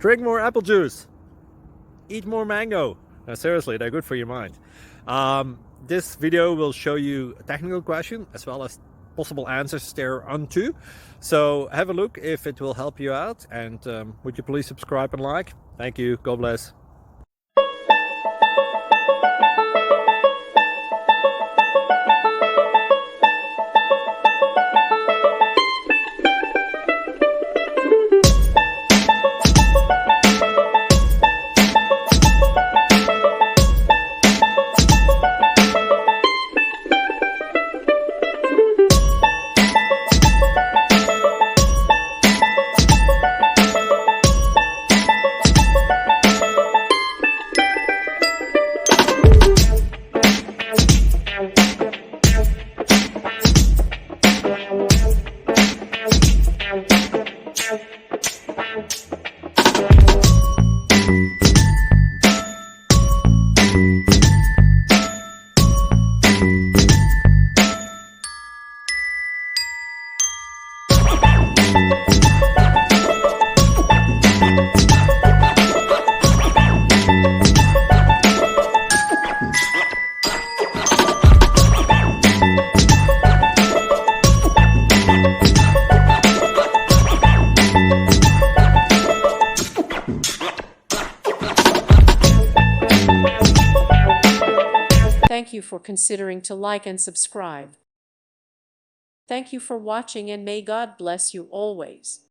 Drink more apple juice. Eat more mango. No, seriously, they're good for your mind. This video will show you a technical question as well as possible answers thereunto. So have a look if it will help you out, and would you please subscribe and like? Thank you. God bless. Thank you for considering to like and subscribe. Thank you for watching, and may God bless you always.